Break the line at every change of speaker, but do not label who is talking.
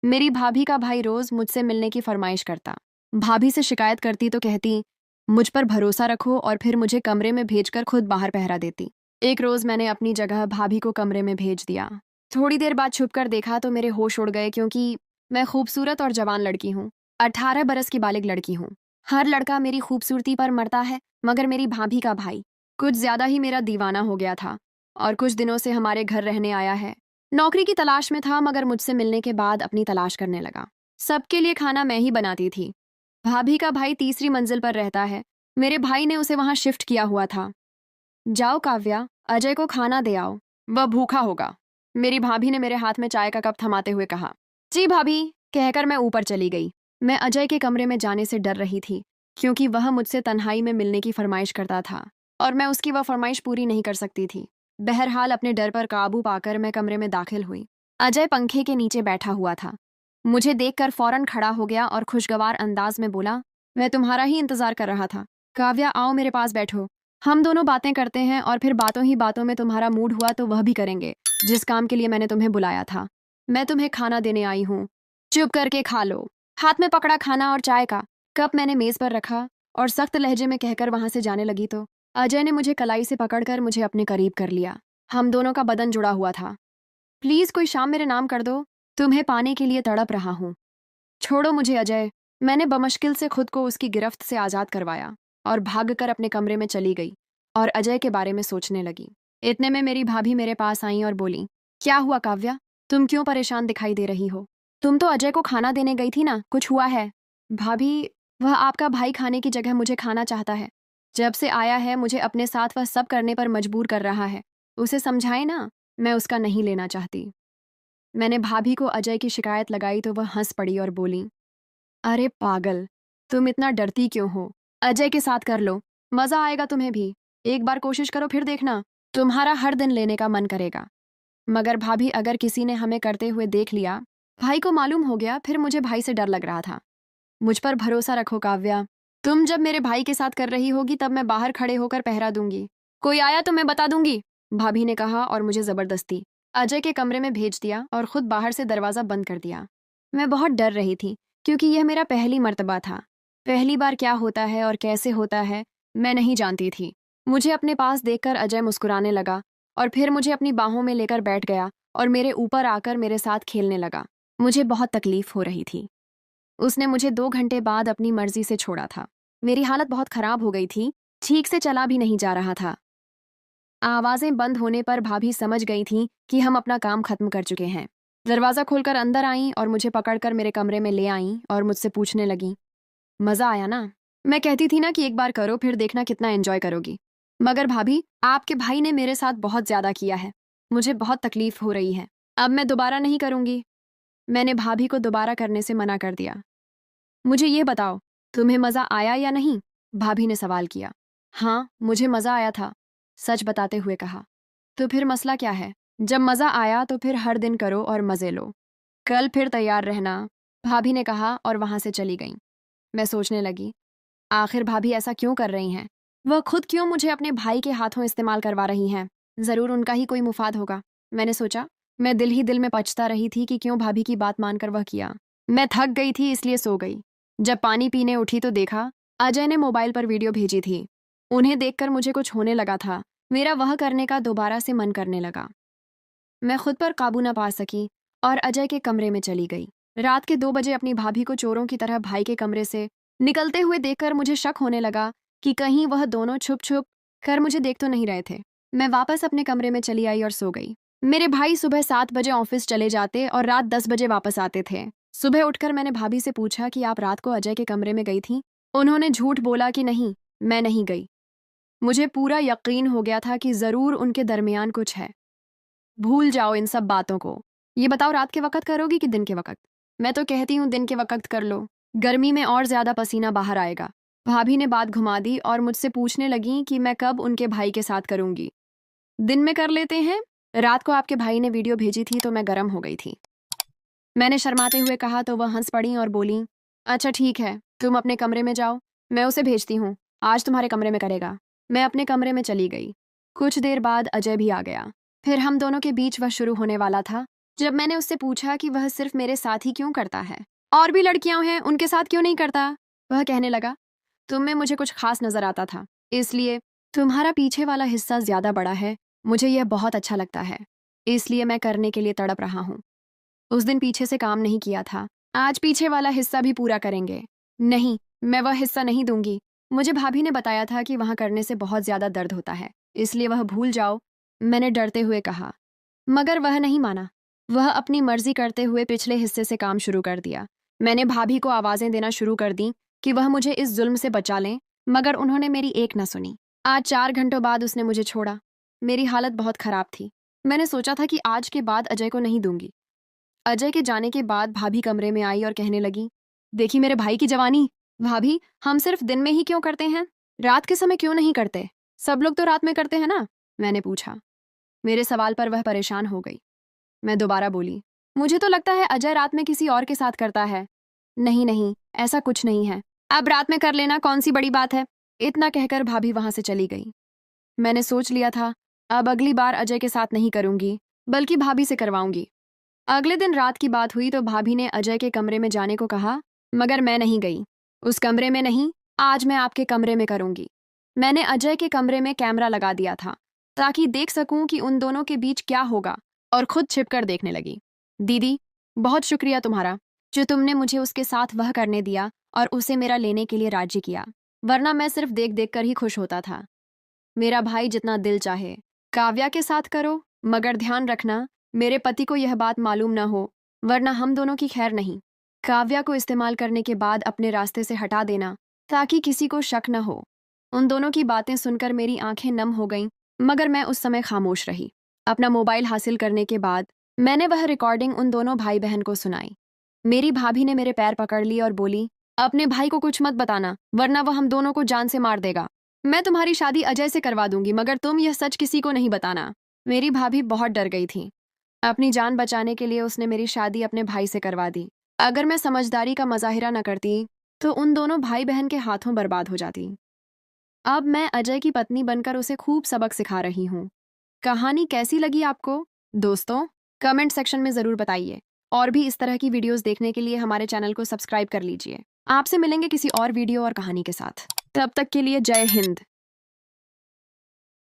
मेरी भाभी का भाई रोज मुझसे मिलने की फरमाइश करता। भाभी से शिकायत करती तो कहती, मुझ पर भरोसा रखो, और फिर मुझे कमरे में भेजकर खुद बाहर पहरा देती। एक रोज मैंने अपनी जगह भाभी को कमरे में भेज दिया। थोड़ी देर बाद छुपकर देखा तो मेरे होश उड़ गए, क्योंकि मैं खूबसूरत और जवान लड़की हूँ। 18 बरस की बालिग लड़की हूँ। हर लड़का मेरी खूबसूरती पर मरता है, मगर मेरी भाभी का भाई कुछ ज्यादा ही मेरा दीवाना हो गया था, और कुछ दिनों से हमारे घर रहने आया है। नौकरी की तलाश में था, मगर मुझसे मिलने के बाद अपनी तलाश करने लगा। सबके लिए खाना मैं ही बनाती थी। भाभी का भाई तीसरी मंजिल पर रहता है। मेरे भाई ने उसे वहां शिफ्ट किया हुआ था। जाओ काव्या, अजय को खाना दे आओ, वह भूखा होगा। मेरी भाभी ने मेरे हाथ में चाय का कप थमाते हुए कहा। जी भाभी, कहकर मैं ऊपर चली गई। मैं अजय के कमरे में जाने से डर रही थी, क्योंकि वह मुझसे तन्हाई में मिलने की फरमाइश करता था, और मैं उसकी वह फरमाइश पूरी नहीं कर सकती थी। बहरहाल अपने डर पर काबू पाकर मैं कमरे में दाखिल हुई। अजय पंखे के नीचे बैठा हुआ था। मुझे देखकर फौरन खड़ा हो गया और खुशगवार अंदाज में बोला, मैं तुम्हारा ही इंतजार कर रहा था। काव्या, आओ मेरे पास बैठो। हम दोनों बातें करते हैं, और फिर बातों ही बातों में तुम्हारा मूड हुआ तो वह भी करेंगे, जिस काम के लिए मैंने तुम्हें बुलाया था। मैं तुम्हें खाना देने आई हूँ, चुप करके खा लो। हाथ में पकड़ा खाना और चाय का कप मैंने मेज पर रखा और सख्त लहजे में कहकर वहां से जाने लगी तो अजय ने मुझे कलाई से पकड़कर मुझे अपने करीब कर लिया। हम दोनों का बदन जुड़ा हुआ था। प्लीज कोई शाम मेरे नाम कर दो, तुम्हें पाने के लिए तड़प रहा हूँ। छोड़ो मुझे अजय। मैंने बमुश्किल से खुद को उसकी गिरफ्त से आजाद करवाया और भागकर अपने कमरे में चली गई और अजय के बारे में सोचने लगी। इतने में मेरी भाभी मेरे पास आई और बोली, क्या हुआ काव्या, तुम क्यों परेशान दिखाई दे रही हो? तुम तो अजय को खाना देने गई थी ना, कुछ हुआ है? भाभी, वह आपका भाई खाने की जगह मुझे खाना चाहता है। जब से आया है मुझे अपने साथ वह सब करने पर मजबूर कर रहा है। उसे समझाए ना, मैं उसका नहीं लेना चाहती। मैंने भाभी को अजय की शिकायत लगाई तो वह हंस पड़ी और बोली, अरे पागल, तुम इतना डरती क्यों हो? अजय के साथ कर लो, मजा आएगा तुम्हें भी। एक बार कोशिश करो, फिर देखना, तुम्हारा हर दिन लेने का मन करेगा। मगर भाभी, अगर किसी ने हमें करते हुए देख लिया, भाई को मालूम हो गया, फिर मुझे भाई से डर लग रहा था। मुझ पर भरोसा रखो काव्या। तुम जब मेरे भाई के साथ कर रही होगी तब मैं बाहर खड़े होकर पहरा दूंगी। कोई आया तो मैं बता दूंगी, भाभी ने कहा और मुझे जबरदस्ती अजय के कमरे में भेज दिया और खुद बाहर से दरवाजा बंद कर दिया। मैं बहुत डर रही थी, क्योंकि यह मेरा पहली मर्तबा था। पहली बार क्या होता है और कैसे होता है, मैं नहीं जानती थी। मुझे अपने पास देखकर अजय मुस्कुराने लगा और फिर मुझे अपनी बाहों में लेकर बैठ गया और मेरे ऊपर आकर मेरे साथ खेलने लगा। मुझे बहुत तकलीफ हो रही थी। उसने मुझे 2 घंटे बाद अपनी मर्जी से छोड़ा था। मेरी हालत बहुत खराब हो गई थी, ठीक से चला भी नहीं जा रहा था। आवाजें बंद होने पर भाभी समझ गई थी कि हम अपना काम खत्म कर चुके हैं। दरवाजा खोलकर अंदर आईं और मुझे पकड़कर मेरे कमरे में ले आईं और मुझसे पूछने लगी, मजा आया ना? मैं कहती थी ना कि एक बार करो, फिर देखना कितना एंजॉय करोगी। मगर भाभी, आपके भाई ने मेरे साथ बहुत ज्यादा किया है। मुझे बहुत तकलीफ हो रही है। अब मैं दोबारा नहीं करूंगी। मैंने भाभी को दोबारा करने से मना कर दिया। मुझे ये बताओ, तुम्हें मजा आया या नहीं? भाभी ने सवाल किया। हाँ, मुझे मजा आया था, सच बताते हुए कहा। तो फिर मसला क्या है? जब मजा आया तो फिर हर दिन करो और मजे लो। कल फिर तैयार रहना, भाभी ने कहा और वहां से चली गई। मैं सोचने लगी, आखिर भाभी ऐसा क्यों कर रही हैं? वह खुद क्यों मुझे अपने भाई के हाथों इस्तेमाल करवा रही हैं? जरूर उनका ही कोई मुफाद होगा, मैंने सोचा। मैं दिल ही दिल में पछता रही थी कि क्यों भाभी की बात मानकर वह किया। मैं थक गई थी, इसलिए सो गई। जब पानी पीने उठी तो देखा अजय ने मोबाइल पर वीडियो भेजी थी। उन्हें देखकर मुझे कुछ होने लगा था। मेरा वह करने का दोबारा से मन करने लगा। मैं खुद पर काबू न पा सकी और अजय के कमरे में चली गई। रात के 2 बजे अपनी भाभी को चोरों की तरह भाई के कमरे से निकलते हुए देखकर मुझे शक होने लगा कि कहीं वह दोनों छुप छुप कर मुझे देख तो नहीं रहे थे। मैं वापस अपने कमरे में चली आई और सो गई। मेरे भाई सुबह 7 बजे ऑफिस चले जाते और रात 10 बजे वापस आते थे। सुबह उठकर मैंने भाभी से पूछा कि आप रात को अजय के कमरे में गई थी? उन्होंने झूठ बोला कि नहीं, मैं नहीं गई। मुझे पूरा यकीन हो गया था कि जरूर उनके दरमियान कुछ है। भूल जाओ इन सब बातों को। ये बताओ, रात के वक्त करोगी कि दिन के वक्त? मैं तो कहती हूँ दिन के वक्त कर लो, गर्मी में और ज्यादा पसीना बाहर आएगा। भाभी ने बात घुमा दी और मुझसे पूछने लगी कि मैं कब उनके भाई के साथ करूंगी। दिन में कर लेते हैं। रात को आपके भाई ने वीडियो भेजी थी तो मैं गर्म हो गई थी। मैंने शर्माते हुए कहा तो वह हंस पड़ी और बोली, अच्छा ठीक है, तुम अपने कमरे में जाओ, मैं उसे भेजती हूँ, आज तुम्हारे कमरे में करेगा। मैं अपने कमरे में चली गई। कुछ देर बाद अजय भी आ गया। फिर हम दोनों के बीच वह शुरू होने वाला था जब मैंने उससे पूछा कि वह सिर्फ मेरे साथ ही क्यों करता है, और भी लड़कियां हैं उनके साथ क्यों नहीं करता, वह कहने लगा, तुम में मुझे कुछ खास नजर आता था, इसलिए तुम्हारा पीछे वाला हिस्सा ज्यादा बड़ा है। मुझे यह बहुत अच्छा लगता है, इसलिए मैं करने के लिए तड़प रहा हूँ। उस दिन पीछे से काम नहीं किया था, आज पीछे वाला हिस्सा भी पूरा करेंगे। नहीं, मैं वह हिस्सा नहीं दूंगी। मुझे भाभी ने बताया था कि वहां करने से बहुत ज्यादा दर्द होता है, इसलिए वह भूल जाओ, मैंने डरते हुए कहा। मगर वह नहीं माना। वह अपनी मर्जी करते हुए पिछले हिस्से से काम शुरू कर दिया। मैंने भाभी को आवाजें देना शुरू कर दी कि वह मुझे इस जुल्म से बचा लें, मगर उन्होंने मेरी एक न सुनी। आज 4 घंटों बाद उसने मुझे छोड़ा। मेरी हालत बहुत खराब थी। मैंने सोचा था कि आज के बाद अजय को नहीं दूंगी। अजय के जाने के बाद भाभी कमरे में आई और कहने लगी, देखी मेरे भाई की जवानी। भाभी, हम सिर्फ दिन में ही क्यों करते हैं, रात के समय क्यों नहीं करते? सब लोग तो रात में करते हैं ना, मैंने पूछा। मेरे सवाल पर वह परेशान हो गई। मैं दोबारा बोली, मुझे तो लगता है अजय रात में किसी और के साथ करता है। नहीं नहीं, ऐसा कुछ नहीं है, अब रात में कर लेना, कौन सी बड़ी बात है। इतना कहकर भाभी वहां से चली गई। मैंने सोच लिया था, अब अगली बार अजय के साथ नहीं करूंगी, बल्कि भाभी से करवाऊंगी। अगले दिन रात की बात हुई तो भाभी ने अजय के कमरे में जाने को कहा, मगर मैं नहीं गई। उस कमरे में नहीं, आज मैं आपके कमरे में करूंगी। मैंने अजय के कमरे में कैमरा लगा दिया था ताकि देख सकूं कि उन दोनों के बीच क्या होगा, और खुद छिपकर देखने लगी। दीदी, बहुत शुक्रिया तुम्हारा, जो तुमने मुझे उसके साथ वह करने दिया और उसे मेरा लेने के लिए राजी किया, वरना मैं सिर्फ देख देख कर ही खुश होता था। मेरा भाई जितना दिल चाहे काव्या के साथ करो, मगर ध्यान रखना मेरे पति को यह बात मालूम न हो, वरना हम दोनों की खैर नहीं। काव्या को इस्तेमाल करने के बाद अपने रास्ते से हटा देना ताकि किसी को शक न हो। उन दोनों की बातें सुनकर मेरी आंखें नम हो गईं, मगर मैं उस समय खामोश रही। अपना मोबाइल हासिल करने के बाद मैंने वह रिकॉर्डिंग उन दोनों भाई बहन को सुनाई। मेरी भाभी ने मेरे पैर पकड़ लिए और बोली, अपने भाई को कुछ मत बताना, वरना वह हम दोनों को जान से मार देगा। मैं तुम्हारी शादी अजय से करवा दूंगी, मगर तुम यह सच किसी को नहीं बताना। मेरी भाभी बहुत डर गई थी। अपनी जान बचाने के लिए उसने मेरी शादी अपने भाई से करवा दी। अगर मैं समझदारी का मुजाहिरा न करती तो उन दोनों भाई बहन के हाथों बर्बाद हो जाती। अब मैं अजय की पत्नी बनकर उसे खूब सबक सिखा रही हूँ। कहानी कैसी लगी आपको दोस्तों? कमेंट सेक्शन में ज़रूर बताइए, और भी इस तरह की वीडियोस देखने के लिए हमारे चैनल को सब्सक्राइब कर लीजिए। आपसे मिलेंगे किसी और वीडियो और कहानी के साथ। तब तक के लिए जय हिंद।